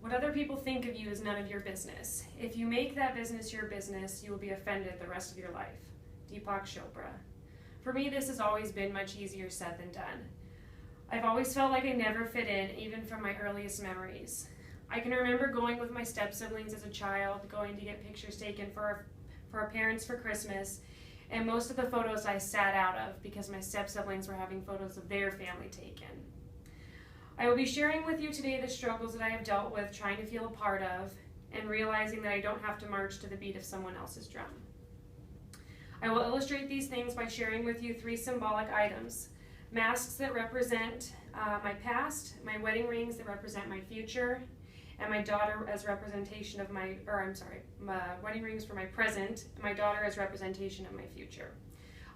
What other people think of you is none of your business. If you make that business your business, you will be offended the rest of your life. Deepak Chopra. For me, this has always been much easier said than done. I've always felt like I never fit in, even from my earliest memories. I can remember going with my step-siblings as a child, going to get pictures taken for our parents for Christmas, and most of the photos I sat out of because my step-siblings were having photos of their family taken. I will be sharing with you today the struggles that I have dealt with trying to feel a part of and realizing that I don't have to march to the beat of someone else's drum. I will illustrate these things by sharing with you 3 symbolic items: masks that represent my past, my wedding rings that represent my future, and my daughter as representation of my wedding rings for my present, and my daughter as representation of my future.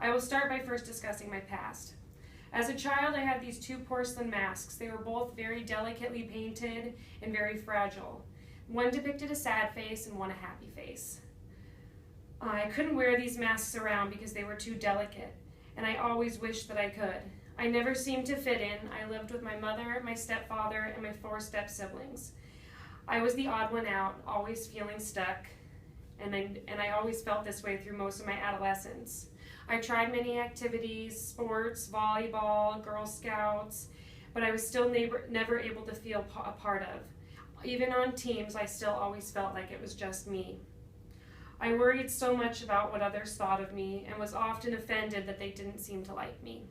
I will start by first discussing my past. As a child, I had these 2 porcelain masks. They were both very delicately painted and very fragile. One depicted a sad face and one a happy face. I couldn't wear these masks around because they were too delicate, and I always wished that I could. I never seemed to fit in. I lived with my mother, my stepfather, and my 4 step-siblings. I was the odd one out, always feeling stuck, and I always felt this way through most of my adolescence. I tried many activities, sports, volleyball, Girl Scouts, but I was still never able to feel a part of. Even on teams, I still always felt like it was just me. I worried so much about what others thought of me and was often offended that they didn't seem to like me.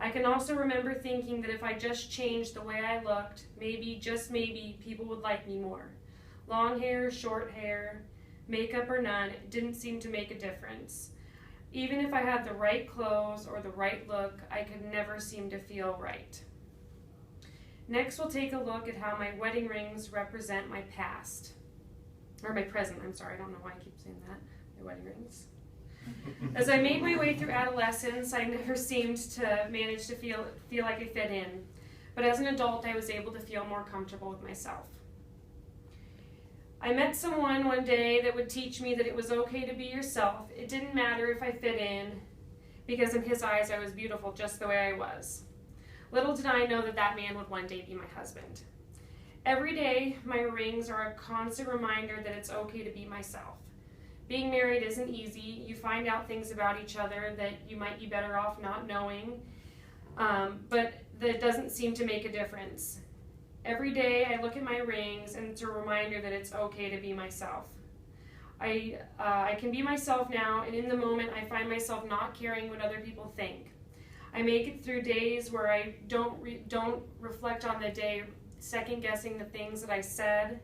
I can also remember thinking that if I just changed the way I looked, maybe, just maybe, people would like me more. Long hair, short hair, makeup or none, it didn't seem to make a difference. Even if I had the right clothes or the right look, I could never seem to feel right. Next, we'll take a look at how my wedding rings represent my past. Or my present, I'm sorry, I don't know why I keep saying that, my wedding rings. As I made my way through adolescence, I never seemed to manage to feel like I fit in. But as an adult, I was able to feel more comfortable with myself. I met someone one day that would teach me that it was okay to be yourself. It didn't matter if I fit in, because in his eyes I was beautiful just the way I was. Little did I know that that man would one day be my husband. Every day, my rings are a constant reminder that it's okay to be myself. Being married isn't easy. You find out things about each other that you might be better off not knowing, but that doesn't seem to make a difference. Every day I look at my rings and it's a reminder that it's okay to be myself. I can be myself now, and in the moment I find myself not caring what other people think. I make it through days where I don't reflect on the day, second guessing the things that I said,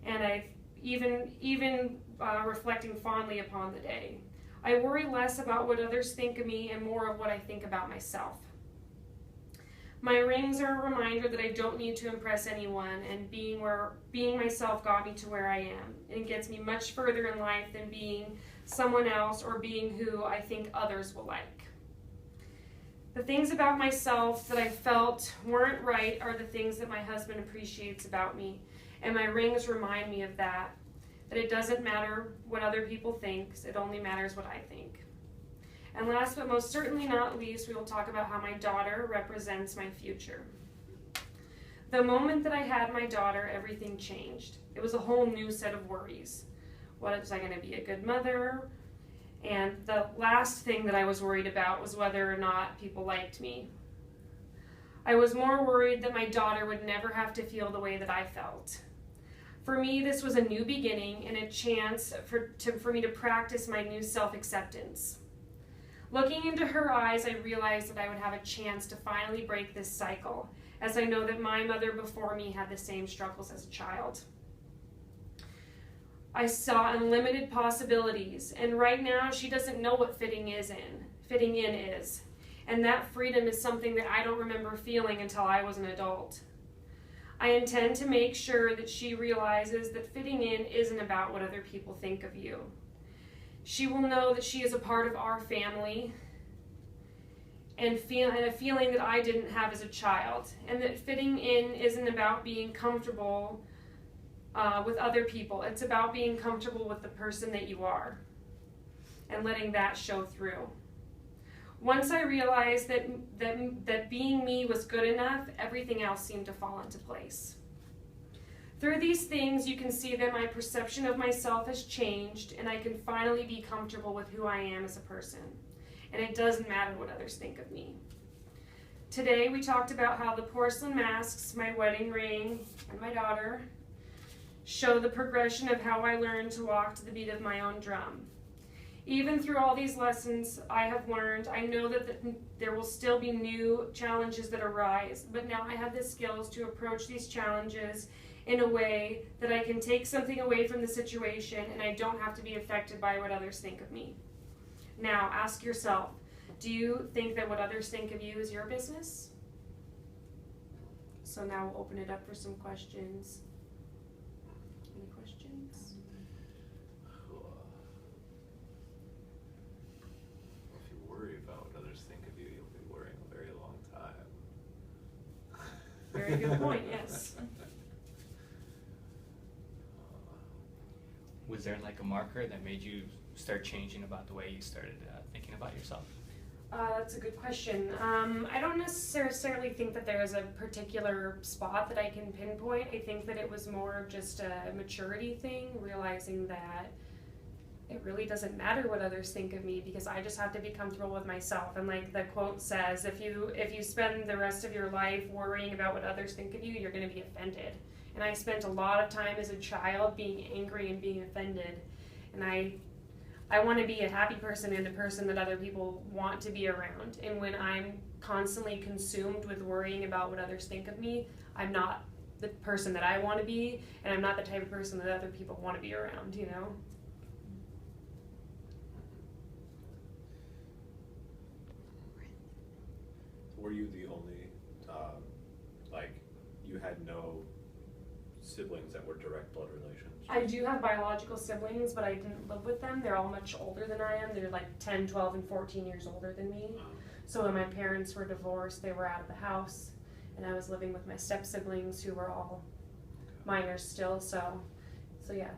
and I even reflecting fondly upon the day. I worry less about what others think of me and more of what I think about myself. My rings are a reminder that I don't need to impress anyone, and being myself got me to where I am. And it gets me much further in life than being someone else or being who I think others will like. The things about myself that I felt weren't right are the things that my husband appreciates about me, and my rings remind me of that it doesn't matter what other people think, it only matters what I think. And last but most certainly not least, we will talk about how my daughter represents my future. The moment that I had my daughter, everything changed. It was a whole new set of worries. Was I going to be a good mother? And the last thing that I was worried about was whether or not people liked me. I was more worried that my daughter would never have to feel the way that I felt. For me, this was a new beginning and a chance for me to practice my new self-acceptance. Looking into her eyes, I realized that I would have a chance to finally break this cycle, as I know that my mother before me had the same struggles as a child. I saw unlimited possibilities, and right now she doesn't know what fitting in is. And that freedom is something that I don't remember feeling until I was an adult. I intend to make sure that she realizes that fitting in isn't about what other people think of you. She will know that she is a part of our family and a feeling that I didn't have as a child, and that fitting in isn't about being comfortable with other people. It's about being comfortable with the person that you are and letting that show through. Once I realized that being me was good enough, everything else seemed to fall into place. Through these things, you can see that my perception of myself has changed, and I can finally be comfortable with who I am as a person. And it doesn't matter what others think of me. Today, we talked about how the porcelain masks, my wedding ring, and my daughter show the progression of how I learned to walk to the beat of my own drum. Even through all these lessons I have learned, I know that there will still be new challenges that arise, but now I have the skills to approach these challenges in a way that I can take something away from the situation and I don't have to be affected by what others think of me. Now, ask yourself, do you think that what others think of you is your business? So now we'll open it up for some questions. Any questions? If you worry about what others think of you, you'll be worrying a very long time. Very good point, yes. Was there like a marker that made you start changing about the way you started thinking about yourself? That's a good question. I don't necessarily think that there is a particular spot that I can pinpoint. I think that it was more of just a maturity thing, realizing that it really doesn't matter what others think of me because I just have to be comfortable with myself. And like the quote says, if you spend the rest of your life worrying about what others think of you, you're going to be offended. And I spent a lot of time as a child being angry and being offended. And I want to be a happy person and a person that other people want to be around. And when I'm constantly consumed with worrying about what others think of me, I'm not the person that I want to be, and I'm not the type of person that other people want to be around, you know? Were you the only, you had no siblings that were direct blood relations? I do have biological siblings, but I didn't live with them. They're all much older than I am. They're like 10, 12, and 14 years older than me. So when my parents were divorced, they were out of the house, and I was living with my step-siblings who were all minors still, so yeah.